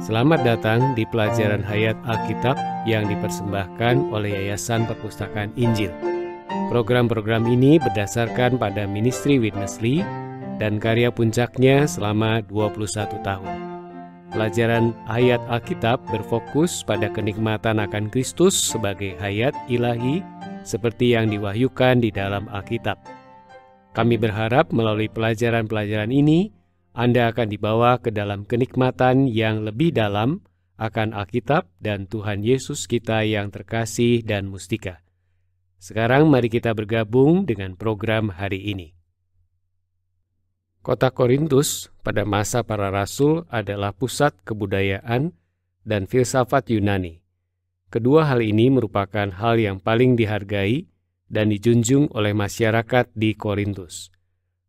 Selamat datang di pelajaran Hayat Alkitab yang dipersembahkan oleh Yayasan Perpustakaan Injil. Program-program ini berdasarkan pada Ministry Witness Lee dan karya puncaknya selama 21 tahun. Pelajaran Hayat Alkitab berfokus pada kenikmatan akan Kristus sebagai hayat ilahi seperti yang diwahyukan di dalam Alkitab. Kami berharap melalui pelajaran-pelajaran ini, Anda akan dibawa ke dalam kenikmatan yang lebih dalam akan Alkitab dan Tuhan Yesus kita yang terkasih dan mustika. Sekarang mari kita bergabung dengan program hari ini. Kota Korintus pada masa para rasul adalah pusat kebudayaan dan filsafat Yunani. Kedua hal ini merupakan hal yang paling dihargai dan dijunjung oleh masyarakat di Korintus.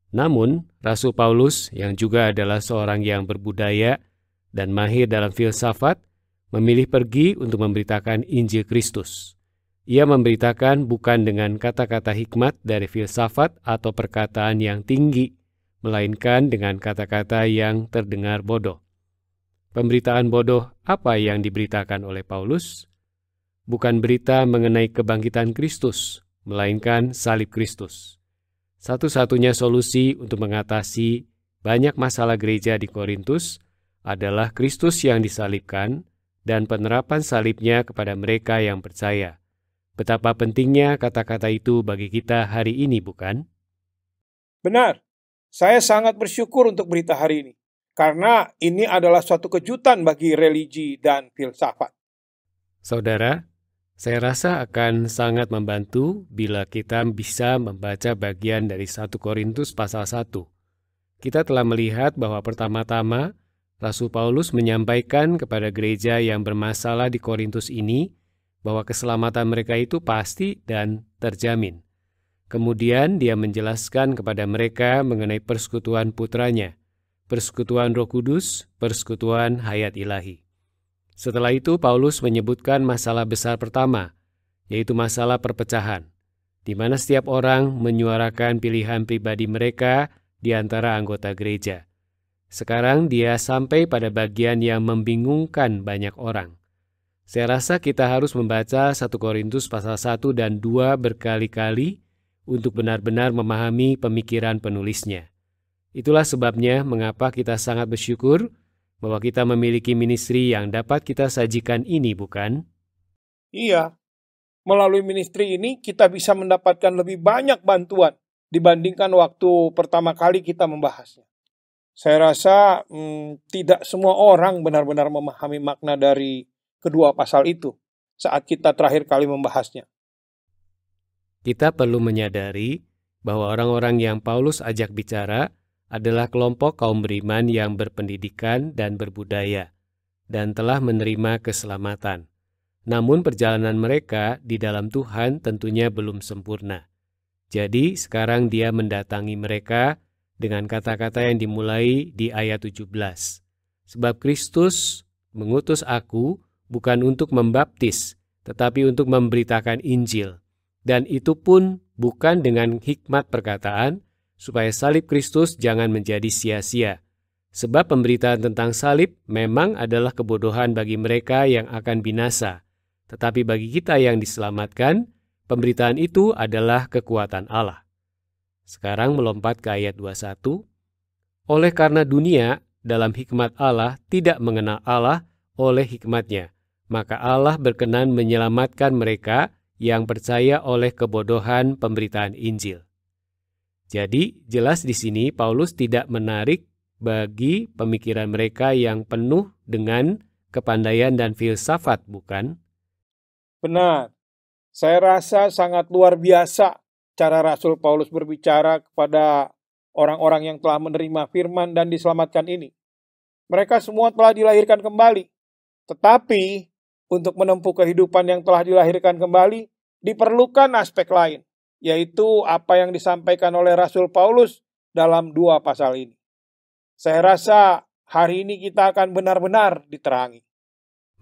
Namun, Rasul Paulus yang juga adalah seorang yang berbudaya dan mahir dalam filsafat, memilih pergi untuk memberitakan Injil Kristus. Ia memberitakan bukan dengan kata-kata hikmat dari filsafat atau perkataan yang tinggi, melainkan dengan kata-kata yang terdengar bodoh. Pemberitaan bodoh apa yang diberitakan oleh Paulus? Bukan berita mengenai kebangkitan Kristus, melainkan salib Kristus. Satu-satunya solusi untuk mengatasi banyak masalah gereja di Korintus adalah Kristus yang disalibkan dan penerapan salibnya kepada mereka yang percaya. Betapa pentingnya kata-kata itu bagi kita hari ini, bukan? Benar, saya sangat bersyukur untuk berita hari ini, karena ini adalah suatu kejutan bagi religi dan filsafat. Saudara, saya rasa akan sangat membantu bila kita bisa membaca bagian dari 1 Korintus pasal 1. Kita telah melihat bahwa pertama-tama, Rasul Paulus menyampaikan kepada gereja yang bermasalah di Korintus ini bahwa keselamatan mereka itu pasti dan terjamin. Kemudian dia menjelaskan kepada mereka mengenai persekutuan putranya, persekutuan Roh Kudus, persekutuan hayat ilahi. Setelah itu, Paulus menyebutkan masalah besar pertama, yaitu masalah perpecahan, di mana setiap orang menyuarakan pilihan pribadi mereka di antara anggota gereja. Sekarang dia sampai pada bagian yang membingungkan banyak orang. Saya rasa kita harus membaca 1 Korintus pasal 1 dan 2 berkali-kali untuk benar-benar memahami pemikiran penulisnya. Itulah sebabnya mengapa kita sangat bersyukur bahwa kita memiliki ministry yang dapat kita sajikan ini, bukan? Iya, melalui ministry ini kita bisa mendapatkan lebih banyak bantuan dibandingkan waktu pertama kali kita membahasnya. Saya rasa tidak semua orang benar-benar memahami makna dari kedua pasal itu saat kita terakhir kali membahasnya. Kita perlu menyadari bahwa orang-orang yang Paulus ajak bicara adalah kelompok kaum beriman yang berpendidikan dan berbudaya, dan telah menerima keselamatan. Namun perjalanan mereka di dalam Tuhan tentunya belum sempurna. Jadi sekarang dia mendatangi mereka dengan kata-kata yang dimulai di ayat 17. Sebab Kristus mengutus aku bukan untuk membaptis, tetapi untuk memberitakan Injil. Dan itu pun bukan dengan hikmat perkataan, supaya salib Kristus jangan menjadi sia-sia. Sebab pemberitaan tentang salib memang adalah kebodohan bagi mereka yang akan binasa. Tetapi bagi kita yang diselamatkan, pemberitaan itu adalah kekuatan Allah. Sekarang melompat ke ayat 21. Oleh karena dunia dalam hikmat Allah tidak mengenal Allah oleh hikmatnya, maka Allah berkenan menyelamatkan mereka yang percaya oleh kebodohan pemberitaan Injil. Jadi, jelas di sini Paulus tidak menarik bagi pemikiran mereka yang penuh dengan kepandaian dan filsafat, bukan? Benar, saya rasa sangat luar biasa cara Rasul Paulus berbicara kepada orang-orang yang telah menerima firman dan diselamatkan ini. Mereka semua telah dilahirkan kembali, tetapi untuk menempuh kehidupan yang telah dilahirkan kembali, diperlukan aspek lain, yaitu apa yang disampaikan oleh Rasul Paulus dalam 2 pasal ini. Saya rasa hari ini kita akan benar-benar diterangi.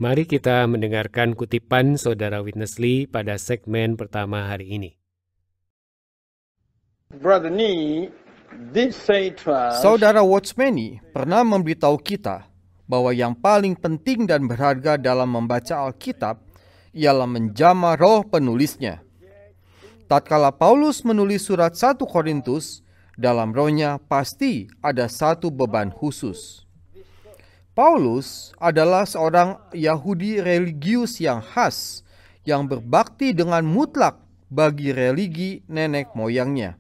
Mari kita mendengarkan kutipan Saudara Witness Lee pada segmen pertama hari ini. Brother Nee did say to us, Saudara Watchmeni pernah memberitahu kita bahwa yang paling penting dan berharga dalam membaca Alkitab ialah menjamah roh penulisnya. Tatkala Paulus menulis surat 1 Korintus, dalam rohnya pasti ada satu beban khusus. Paulus adalah seorang Yahudi religius yang khas, yang berbakti dengan mutlak bagi religi nenek moyangnya.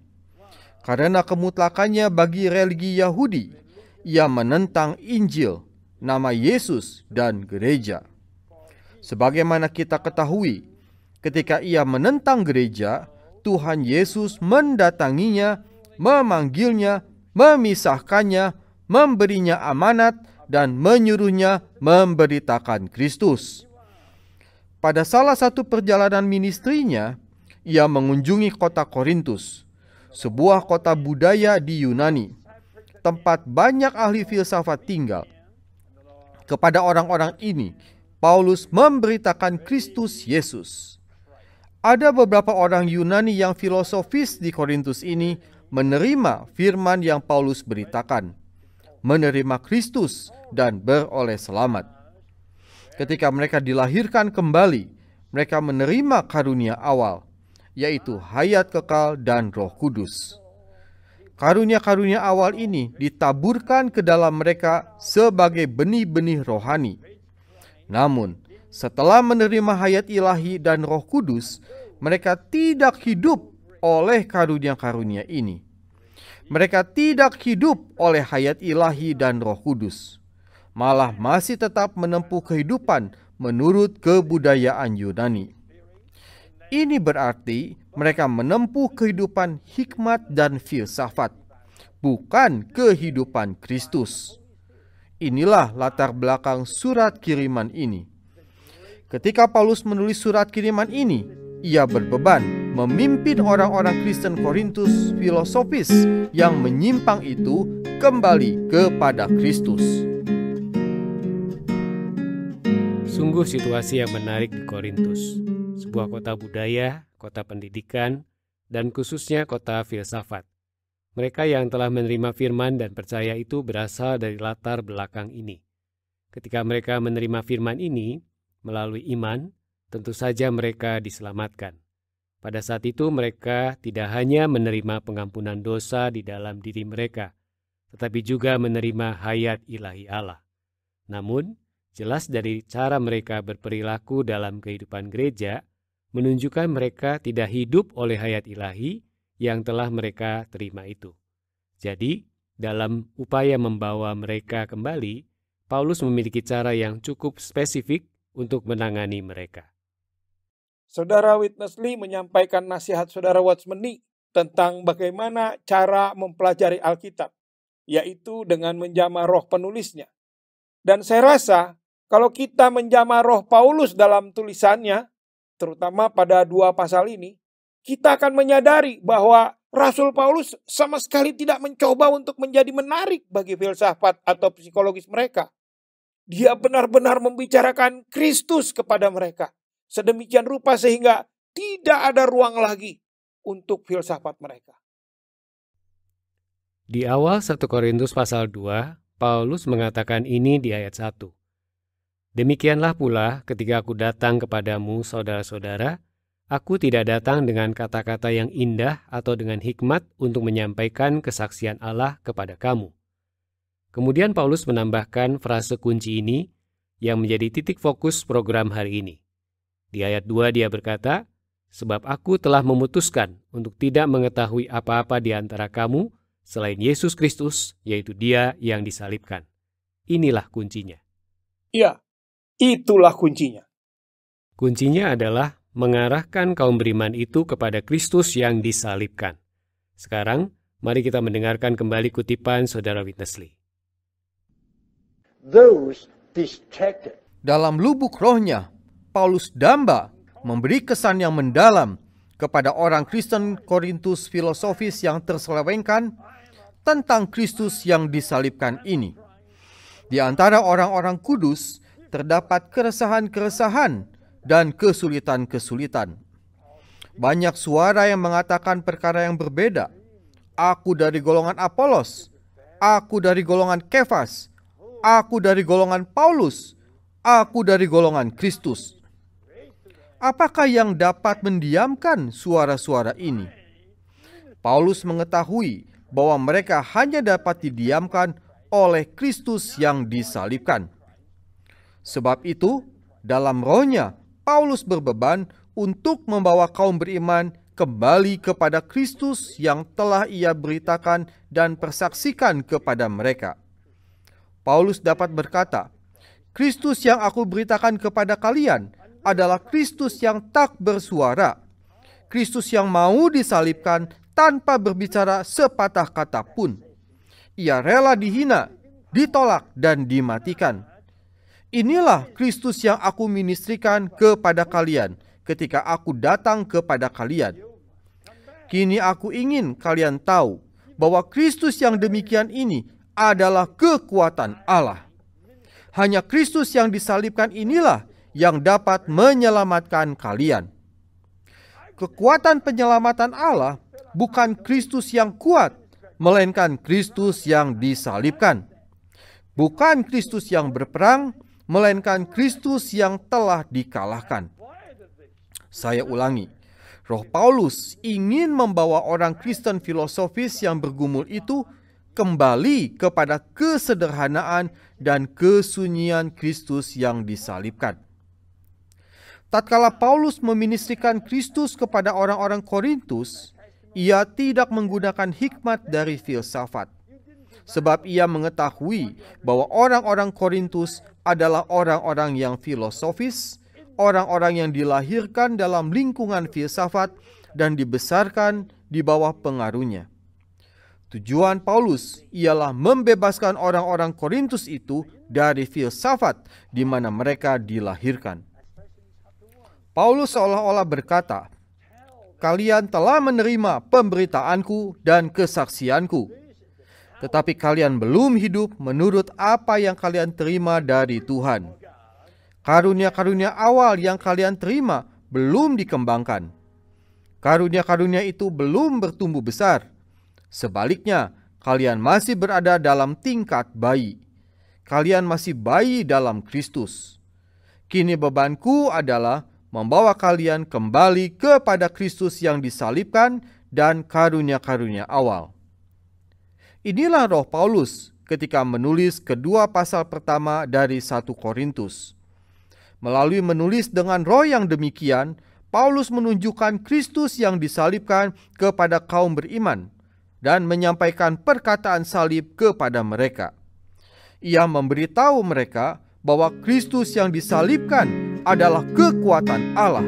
Karena kemutlakannya bagi religi Yahudi, ia menentang Injil, nama Yesus, dan gereja. Sebagaimana kita ketahui, ketika ia menentang gereja, Tuhan Yesus mendatanginya, memanggilnya, memisahkannya, memberinya amanat, dan menyuruhnya memberitakan Kristus. Pada salah satu perjalanan ministrinya, ia mengunjungi kota Korintus, sebuah kota budaya di Yunani, tempat banyak ahli filsafat tinggal. Kepada orang-orang ini, Paulus memberitakan Kristus Yesus. Ada beberapa orang Yunani yang filosofis di Korintus ini menerima firman yang Paulus beritakan, menerima Kristus dan beroleh selamat. Ketika mereka dilahirkan kembali, mereka menerima karunia awal, yaitu hayat kekal dan Roh Kudus. Karunia-karunia awal ini ditaburkan ke dalam mereka sebagai benih-benih rohani. Namun, setelah menerima hayat ilahi dan Roh Kudus, mereka tidak hidup oleh karunia-karunia ini. Mereka tidak hidup oleh hayat ilahi dan Roh Kudus, malah masih tetap menempuh kehidupan menurut kebudayaan Yunani. Ini berarti mereka menempuh kehidupan hikmat dan filsafat, bukan kehidupan Kristus. Inilah latar belakang surat kiriman ini. Ketika Paulus menulis surat kiriman ini, ia berbeban memimpin orang-orang Kristen Korintus filosofis yang menyimpang itu kembali kepada Kristus. Sungguh situasi yang menarik di Korintus, sebuah kota budaya, kota pendidikan, dan khususnya kota filsafat. Mereka yang telah menerima firman dan percaya itu berasal dari latar belakang ini. Ketika mereka menerima firman ini melalui iman, tentu saja mereka diselamatkan. Pada saat itu mereka tidak hanya menerima pengampunan dosa di dalam diri mereka, tetapi juga menerima hayat ilahi Allah. Namun, jelas dari cara mereka berperilaku dalam kehidupan gereja, menunjukkan mereka tidak hidup oleh hayat ilahi yang telah mereka terima itu. Jadi, dalam upaya membawa mereka kembali, Paulus memiliki cara yang cukup spesifik untuk menangani mereka. Saudara Witness Lee menyampaikan nasihat saudara Watchman Nee tentang bagaimana cara mempelajari Alkitab, yaitu dengan menjamah roh penulisnya. Dan saya rasa kalau kita menjamah roh Paulus dalam tulisannya, terutama pada 2 pasal ini, kita akan menyadari bahwa Rasul Paulus sama sekali tidak mencoba untuk menjadi menarik bagi filsafat atau psikologis mereka. Dia benar-benar membicarakan Kristus kepada mereka. Sedemikian rupa sehingga tidak ada ruang lagi untuk filsafat mereka. Di awal 1 Korintus pasal 2, Paulus mengatakan ini di ayat 1. Demikianlah pula ketika aku datang kepadamu saudara-saudara, aku tidak datang dengan kata-kata yang indah atau dengan hikmat untuk menyampaikan kesaksian Allah kepada kamu. Kemudian Paulus menambahkan frase kunci ini yang menjadi titik fokus program hari ini. Di ayat 2 dia berkata, sebab aku telah memutuskan untuk tidak mengetahui apa-apa di antara kamu selain Yesus Kristus, yaitu Dia yang disalibkan. Inilah kuncinya. Ya, itulah kuncinya. Kuncinya adalah mengarahkan kaum beriman itu kepada Kristus yang disalibkan. Sekarang, mari kita mendengarkan kembali kutipan saudara Witness Lee. Dalam lubuk rohnya, Paulus Damba memberi kesan yang mendalam kepada orang Kristen Korintus filosofis yang terselewengkan tentang Kristus yang disalibkan ini. Di antara orang-orang kudus terdapat keresahan-keresahan dan kesulitan-kesulitan. Banyak suara yang mengatakan perkara yang berbeda. Aku dari golongan Apolos, aku dari golongan Kefas, Aku dari golongan Paulus, aku dari golongan Kristus. Apakah yang dapat mendiamkan suara-suara ini? Paulus mengetahui bahwa mereka hanya dapat didiamkan oleh Kristus yang disalibkan. Sebab itu, dalam rohnya, Paulus berbeban untuk membawa kaum beriman kembali kepada Kristus yang telah ia beritakan dan persaksikan kepada mereka. Paulus dapat berkata, Kristus yang aku beritakan kepada kalian adalah Kristus yang tak bersuara. Kristus yang mau disalibkan tanpa berbicara sepatah kata pun. Ia rela dihina, ditolak, dan dimatikan. Inilah Kristus yang aku ministrikan kepada kalian ketika aku datang kepada kalian. Kini aku ingin kalian tahu bahwa Kristus yang demikian ini adalah kekuatan Allah. Hanya Kristus yang disalibkan inilah yang dapat menyelamatkan kalian. Kekuatan penyelamatan Allah bukan Kristus yang kuat, melainkan Kristus yang disalibkan. Bukan Kristus yang berperang, melainkan Kristus yang telah dikalahkan. Saya ulangi, Roh Paulus ingin membawa orang Kristen filosofis yang bergumul itu kembali kepada kesederhanaan dan kesunyian Kristus yang disalibkan. Tatkala Paulus meministrikan Kristus kepada orang-orang Korintus, ia tidak menggunakan hikmat dari filsafat. Sebab ia mengetahui bahwa orang-orang Korintus adalah orang-orang yang filosofis, orang-orang yang dilahirkan dalam lingkungan filsafat dan dibesarkan di bawah pengaruhnya. Tujuan Paulus ialah membebaskan orang-orang Korintus itu dari filsafat di mana mereka dilahirkan. Paulus seolah-olah berkata, kalian telah menerima pemberitaanku dan kesaksianku, tetapi kalian belum hidup menurut apa yang kalian terima dari Tuhan. Karunia-karunia awal yang kalian terima belum dikembangkan. Karunia-karunia itu belum bertumbuh besar. Sebaliknya, kalian masih berada dalam tingkat bayi. Kalian masih bayi dalam Kristus. Kini bebanku adalah membawa kalian kembali kepada Kristus yang disalibkan dan karunia-karunia awal. Inilah roh Paulus ketika menulis kedua pasal pertama dari 1 Korintus. Melalui menulis dengan roh yang demikian, Paulus menunjukkan Kristus yang disalibkan kepada kaum beriman dan menyampaikan perkataan salib kepada mereka. Ia memberitahu mereka bahwa Kristus yang disalibkan adalah kekuatan Allah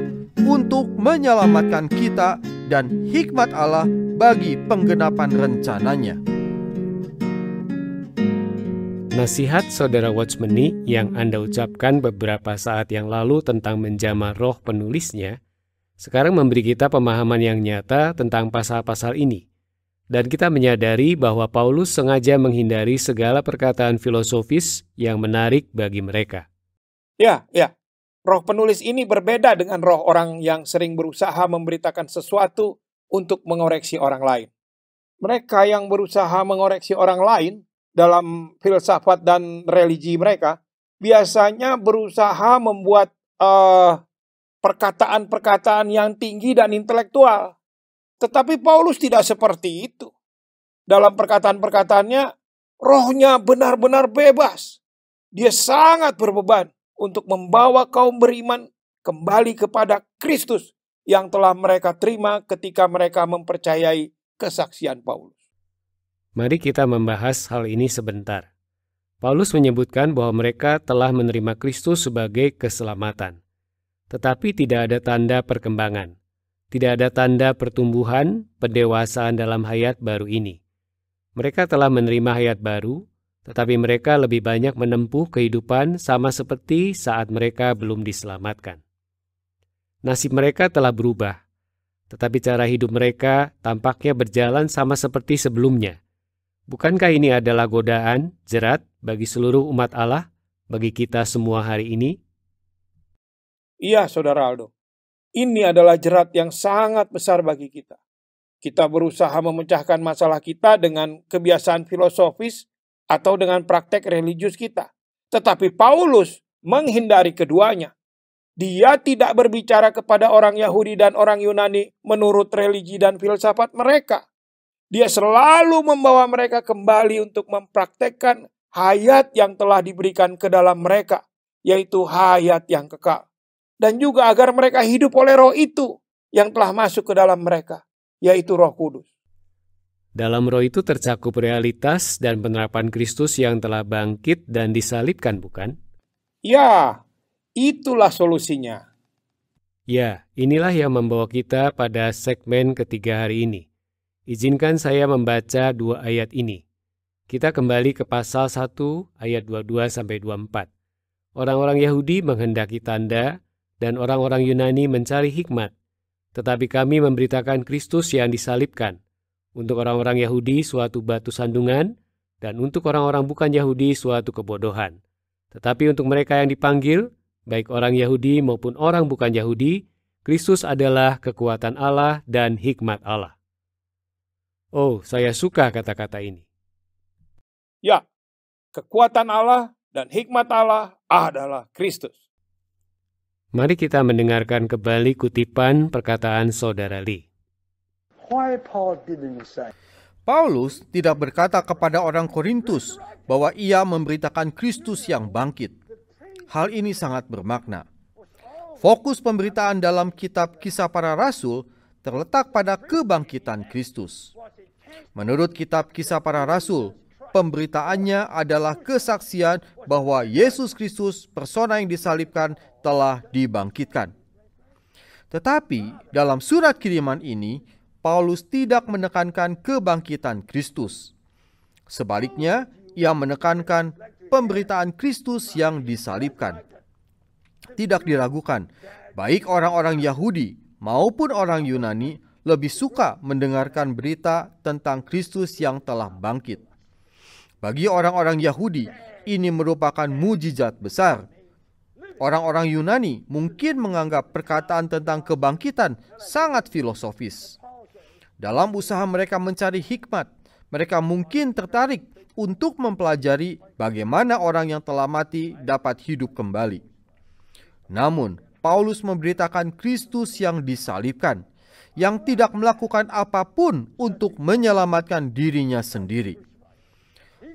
untuk menyelamatkan kita dan hikmat Allah bagi penggenapan rencananya. Nasihat Saudara Watchmeni yang Anda ucapkan beberapa saat yang lalu tentang menjamah roh penulisnya, sekarang memberi kita pemahaman yang nyata tentang pasal-pasal ini. Dan kita menyadari bahwa Paulus sengaja menghindari segala perkataan filosofis yang menarik bagi mereka. Ya. Roh penulis ini berbeda dengan roh orang yang sering berusaha memberitakan sesuatu untuk mengoreksi orang lain. Mereka yang berusaha mengoreksi orang lain dalam filsafat dan religi mereka biasanya berusaha membuat perkataan-perkataan yang tinggi dan intelektual. Tetapi Paulus tidak seperti itu. Dalam perkataan-perkataannya, rohnya benar-benar bebas. Dia sangat berbeban untuk membawa kaum beriman kembali kepada Kristus yang telah mereka terima ketika mereka mempercayai kesaksian Paulus. Mari kita membahas hal ini sebentar. Paulus menyebutkan bahwa mereka telah menerima Kristus sebagai keselamatan. Tetapi tidak ada tanda perkembangan. Tidak ada tanda pertumbuhan, pendewasaan dalam hayat baru ini. Mereka telah menerima hayat baru, tetapi mereka lebih banyak menempuh kehidupan sama seperti saat mereka belum diselamatkan. Nasib mereka telah berubah, tetapi cara hidup mereka tampaknya berjalan sama seperti sebelumnya. Bukankah ini adalah godaan, jerat bagi seluruh umat Allah, bagi kita semua hari ini? Iya, Saudara Aldo. Ini adalah jerat yang sangat besar bagi kita. Kita berusaha memecahkan masalah kita dengan kebiasaan filosofis atau dengan praktek religius kita. Tetapi Paulus menghindari keduanya. Dia tidak berbicara kepada orang Yahudi dan orang Yunani menurut religi dan filsafat mereka. Dia selalu membawa mereka kembali untuk mempraktekkan hayat yang telah diberikan ke dalam mereka, yaitu hayat yang kekal. Dan juga agar mereka hidup oleh roh itu yang telah masuk ke dalam mereka, yaitu Roh Kudus. Dalam roh itu tercakup realitas dan penerapan Kristus yang telah bangkit dan disalibkan, bukan? Ya, itulah solusinya. Ya, inilah yang membawa kita pada segmen ketiga hari ini. Izinkan saya membaca 2 ayat ini. Kita kembali ke pasal 1 ayat 22-24. Orang-orang Yahudi menghendaki tanda dan orang-orang Yunani mencari hikmat. Tetapi kami memberitakan Kristus yang disalibkan. Untuk orang-orang Yahudi suatu batu sandungan dan untuk orang-orang bukan Yahudi suatu kebodohan. Tetapi untuk mereka yang dipanggil, baik orang Yahudi maupun orang bukan Yahudi, Kristus adalah kekuatan Allah dan hikmat Allah. Oh, saya suka kata-kata ini. Ya, kekuatan Allah dan hikmat Allah adalah Kristus. Mari kita mendengarkan kembali kutipan perkataan Saudara Lee. Why Paul didn't say, Paulus tidak berkata kepada orang Korintus bahwa ia memberitakan Kristus yang bangkit. Hal ini sangat bermakna. Fokus pemberitaan dalam kitab Kisah Para Rasul terletak pada kebangkitan Kristus. Menurut kitab Kisah Para Rasul, pemberitaannya adalah kesaksian bahwa Yesus Kristus, persona yang disalibkan, telah dibangkitkan. Tetapi dalam surat kiriman ini, Paulus tidak menekankan kebangkitan Kristus. Sebaliknya, ia menekankan pemberitaan Kristus yang disalibkan. Tidak diragukan, baik orang-orang Yahudi maupun orang Yunani lebih suka mendengarkan berita tentang Kristus yang telah bangkit. Bagi orang-orang Yahudi, ini merupakan mujizat besar. Orang-orang Yunani mungkin menganggap perkataan tentang kebangkitan sangat filosofis. Dalam usaha mereka mencari hikmat, mereka mungkin tertarik untuk mempelajari bagaimana orang yang telah mati dapat hidup kembali. Namun, Paulus memberitakan Kristus yang disalibkan, yang tidak melakukan apapun untuk menyelamatkan dirinya sendiri.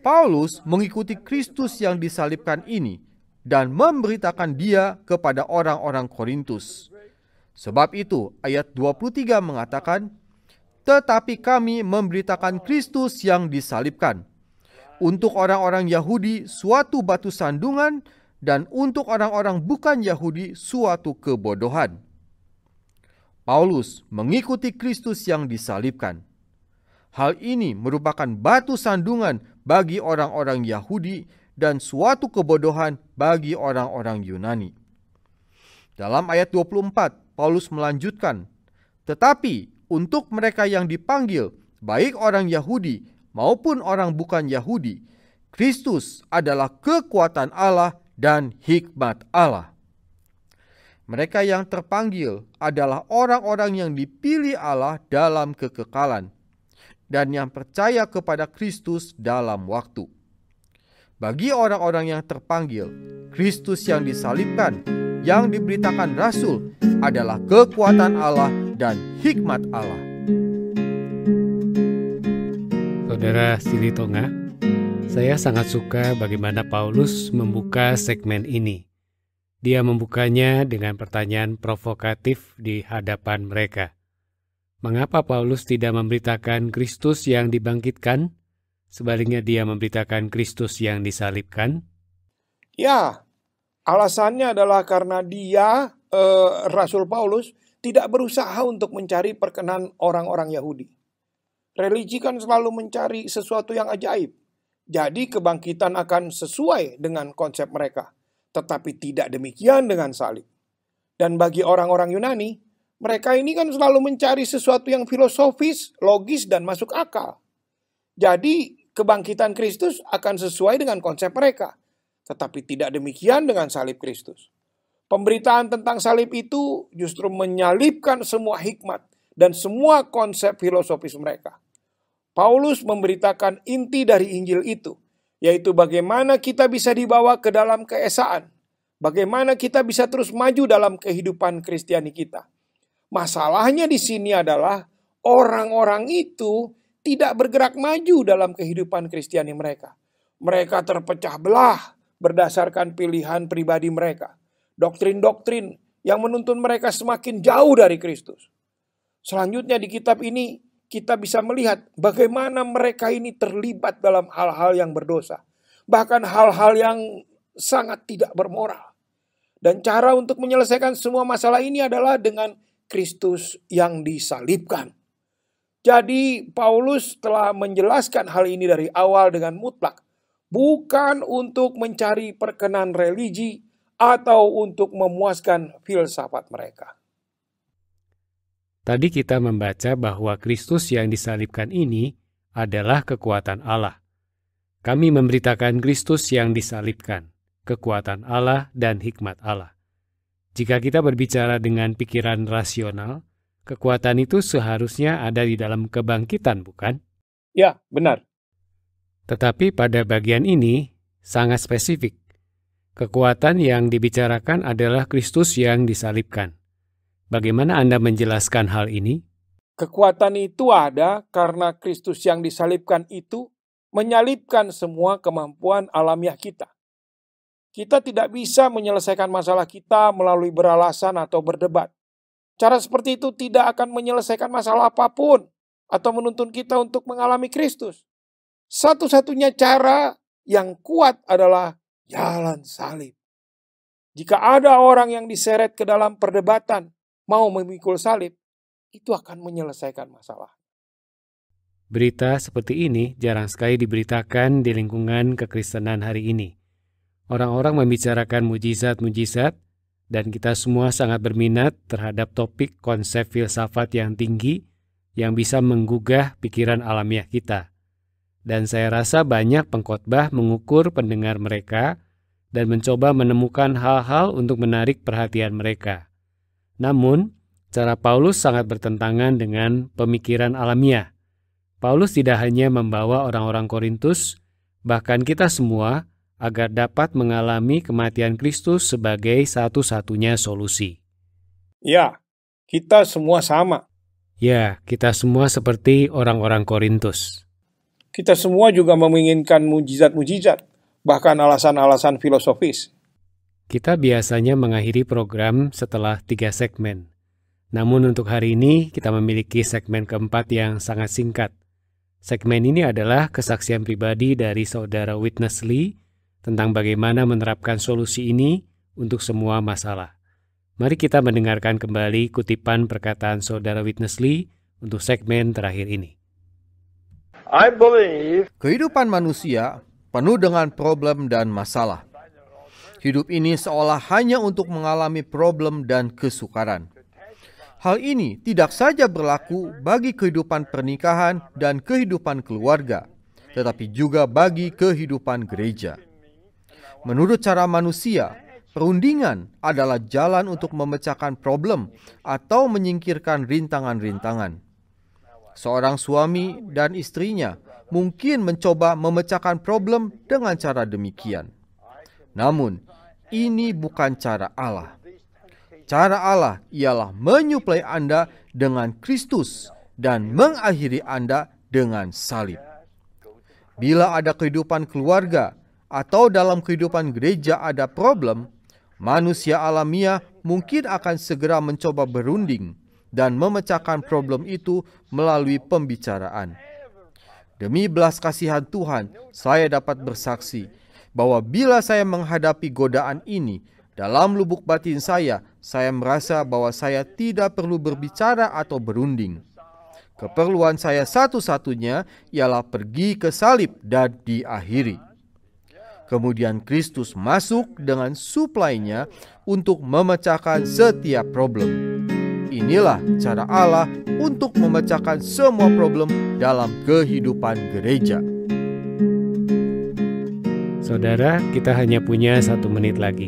Paulus mengikuti Kristus yang disalibkan ini dan memberitakan dia kepada orang-orang Korintus. Sebab itu, ayat 23 mengatakan, tetapi kami memberitakan Kristus yang disalibkan. Untuk orang-orang Yahudi suatu batu sandungan dan untuk orang-orang bukan Yahudi suatu kebodohan. Paulus mengikuti Kristus yang disalibkan. Hal ini merupakan batu sandungan bagi orang-orang Yahudi dan suatu kebodohan bagi orang-orang Yunani. Dalam ayat 24, Paulus melanjutkan, tetapi untuk mereka yang dipanggil, baik orang Yahudi maupun orang bukan Yahudi, Kristus adalah kekuatan Allah dan hikmat Allah. Mereka yang terpanggil adalah orang-orang yang dipilih Allah dalam kekekalan dan yang percaya kepada Kristus dalam waktu. Bagi orang-orang yang terpanggil, Kristus yang disalibkan, yang diberitakan Rasul adalah kekuatan Allah dan hikmat Allah. Saudara Silitonga, saya sangat suka bagaimana Paulus membuka segmen ini. Dia membukanya dengan pertanyaan provokatif di hadapan mereka. Mengapa Paulus tidak memberitakan Kristus yang dibangkitkan? Sebaliknya dia memberitakan Kristus yang disalibkan? Ya, alasannya adalah karena dia, Rasul Paulus, tidak berusaha untuk mencari perkenan orang-orang Yahudi. Religi kan selalu mencari sesuatu yang ajaib. Jadi kebangkitan akan sesuai dengan konsep mereka. Tetapi tidak demikian dengan salib. Dan bagi orang-orang Yunani, mereka ini kan selalu mencari sesuatu yang filosofis, logis, dan masuk akal. Jadi kebangkitan Kristus akan sesuai dengan konsep mereka. Tetapi tidak demikian dengan salib Kristus. Pemberitaan tentang salib itu justru menyalibkan semua hikmat dan semua konsep filosofis mereka. Paulus memberitakan inti dari Injil itu, yaitu bagaimana kita bisa dibawa ke dalam keesaan, bagaimana kita bisa terus maju dalam kehidupan Kristiani kita. Masalahnya di sini adalah orang-orang itu tidak bergerak maju dalam kehidupan Kristiani mereka. Mereka terpecah belah berdasarkan pilihan pribadi mereka. Doktrin-doktrin yang menuntun mereka semakin jauh dari Kristus. Selanjutnya di kitab ini kita bisa melihat bagaimana mereka ini terlibat dalam hal-hal yang berdosa. Bahkan hal-hal yang sangat tidak bermoral. Dan cara untuk menyelesaikan semua masalah ini adalah dengan Kristus yang disalibkan. Jadi Paulus telah menjelaskan hal ini dari awal dengan mutlak. Bukan untuk mencari perkenan religi atau untuk memuaskan filsafat mereka. Tadi kita membaca bahwa Kristus yang disalibkan ini adalah kekuatan Allah. Kami memberitakan Kristus yang disalibkan, kekuatan Allah dan hikmat Allah. Jika kita berbicara dengan pikiran rasional, kekuatan itu seharusnya ada di dalam kebangkitan, bukan? Ya, benar. Tetapi pada bagian ini sangat spesifik. Kekuatan yang dibicarakan adalah Kristus yang disalibkan. Bagaimana Anda menjelaskan hal ini? Kekuatan itu ada karena Kristus yang disalibkan itu menyalibkan semua kemampuan alamiah kita. Kita tidak bisa menyelesaikan masalah kita melalui beralasan atau berdebat. Cara seperti itu tidak akan menyelesaikan masalah apapun atau menuntun kita untuk mengalami Kristus. Satu-satunya cara yang kuat adalah jalan salib. Jika ada orang yang diseret ke dalam perdebatan, mau memikul salib, itu akan menyelesaikan masalah. Berita seperti ini jarang sekali diberitakan di lingkungan kekristenan hari ini. Orang-orang membicarakan mujizat-mujizat, dan kita semua sangat berminat terhadap topik konsep filsafat yang tinggi yang bisa menggugah pikiran alamiah kita. Dan saya rasa banyak pengkhotbah mengukur pendengar mereka dan mencoba menemukan hal-hal untuk menarik perhatian mereka. Namun, cara Paulus sangat bertentangan dengan pemikiran alamiah. Paulus tidak hanya membawa orang-orang Korintus, bahkan kita semua, agar dapat mengalami kematian Kristus sebagai satu-satunya solusi. Ya, kita semua sama. Ya, kita semua seperti orang-orang Korintus. Kita semua juga menginginkan mujizat-mujizat, bahkan alasan-alasan filosofis. Kita biasanya mengakhiri program setelah 3 segmen. Namun untuk hari ini kita memiliki segmen keempat yang sangat singkat. Segmen ini adalah kesaksian pribadi dari saudara Witness Lee tentang bagaimana menerapkan solusi ini untuk semua masalah. Mari kita mendengarkan kembali kutipan perkataan saudara Witness Lee untuk segmen terakhir ini. I believe Kehidupan manusia penuh dengan problem dan masalah. Hidup ini seolah hanya untuk mengalami problem dan kesukaran. Hal ini tidak saja berlaku bagi kehidupan pernikahan dan kehidupan keluarga, tetapi juga bagi kehidupan gereja. Menurut cara manusia, perundingan adalah jalan untuk memecahkan problem atau menyingkirkan rintangan-rintangan. Seorang suami dan istrinya mungkin mencoba memecahkan problem dengan cara demikian. Namun, ini bukan cara Allah. Cara Allah ialah menyuplai Anda dengan Kristus dan mengakhiri Anda dengan salib. Bila ada kehidupan keluarga atau dalam kehidupan gereja ada problem, manusia alamiah mungkin akan segera mencoba berunding dan memecahkan problem itu melalui pembicaraan. Demi belas kasihan Tuhan, saya dapat bersaksi bahwa bila saya menghadapi godaan ini, dalam lubuk batin saya merasa bahwa saya tidak perlu berbicara atau berunding. Keperluan saya satu-satunya ialah pergi ke salib dan diakhiri. Kemudian Kristus masuk dengan suplainya untuk memecahkan setiap problem. Inilah cara Allah untuk memecahkan semua problem dalam kehidupan gereja. Saudara, kita hanya punya 1 menit lagi.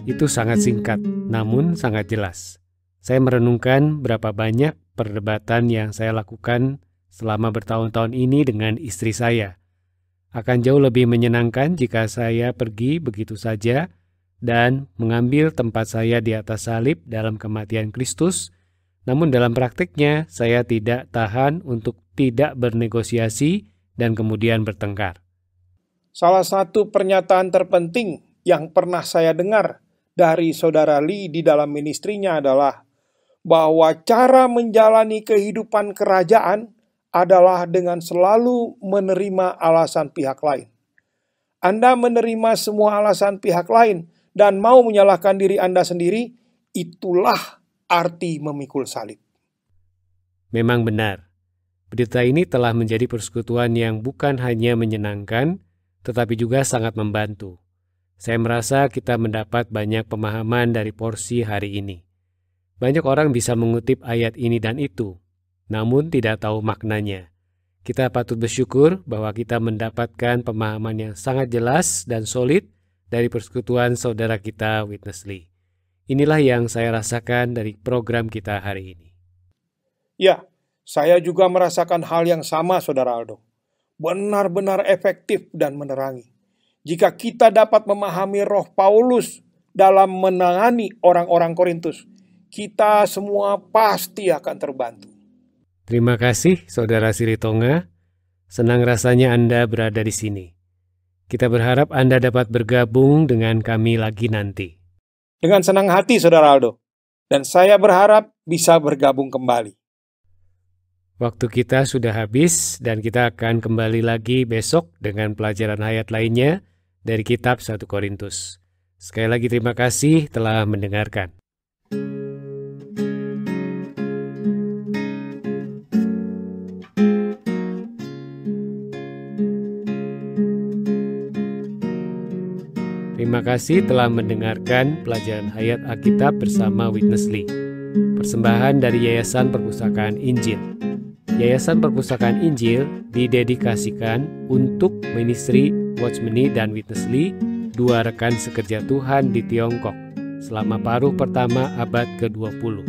Itu sangat singkat, namun sangat jelas. Saya merenungkan berapa banyak perdebatan yang saya lakukan selama bertahun-tahun ini dengan istri saya. Akan jauh lebih menyenangkan jika saya pergi begitu saja dan mengambil tempat saya di atas salib dalam kematian Kristus. Namun dalam praktiknya saya tidak tahan untuk tidak bernegosiasi dan kemudian bertengkar. Salah satu pernyataan terpenting yang pernah saya dengar dari Saudara Lee di dalam ministrinya adalah bahwa cara menjalani kehidupan kerajaan adalah dengan selalu menerima alasan pihak lain. Anda menerima semua alasan pihak lain dan mau menyalahkan diri Anda sendiri, itulah arti memikul salib. Memang benar, berita ini telah menjadi persekutuan yang bukan hanya menyenangkan, tetapi juga sangat membantu. Saya merasa kita mendapat banyak pemahaman dari porsi hari ini. Banyak orang bisa mengutip ayat ini dan itu, namun tidak tahu maknanya. Kita patut bersyukur bahwa kita mendapatkan pemahaman yang sangat jelas dan solid dari persekutuan saudara kita Witness Lee. Inilah yang saya rasakan dari program kita hari ini. Ya, saya juga merasakan hal yang sama, Saudara Aldo. Benar-benar efektif dan menerangi. Jika kita dapat memahami roh Paulus dalam menangani orang-orang Korintus, kita semua pasti akan terbantu. Terima kasih, Saudara Siritonga. Senang rasanya Anda berada di sini. Kita berharap Anda dapat bergabung dengan kami lagi nanti. Dengan senang hati, Saudara Aldo. Dan saya berharap bisa bergabung kembali. Waktu kita sudah habis dan kita akan kembali lagi besok dengan pelajaran ayat lainnya dari kitab 1 Korintus. Sekali lagi terima kasih telah mendengarkan. Terima kasih telah mendengarkan pelajaran ayat Alkitab bersama Witness Lee. Persembahan dari Yayasan Perpustakaan Injil. Yayasan Perpustakaan Injil didedikasikan untuk ministry Watchman Nee dan Witness Lee, dua rekan sekerja Tuhan di Tiongkok, selama paruh pertama abad ke-20.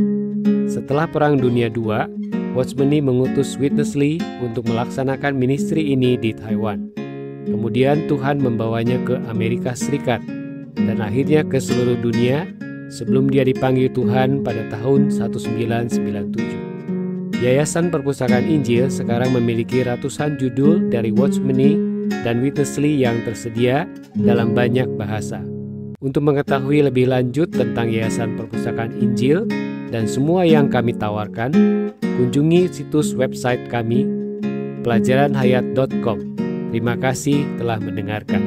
Setelah Perang Dunia II, Watchman Nee mengutus Witness Lee untuk melaksanakan ministry ini di Taiwan. Kemudian Tuhan membawanya ke Amerika Serikat dan akhirnya ke seluruh dunia sebelum dia dipanggil Tuhan pada tahun 1997. Yayasan Perpustakaan Injil sekarang memiliki ratusan judul dari Watchman Nee dan Witness Lee yang tersedia dalam banyak bahasa. Untuk mengetahui lebih lanjut tentang Yayasan Perpustakaan Injil dan semua yang kami tawarkan, kunjungi situs website kami pelajaranhayat.com. Terima kasih telah mendengarkan.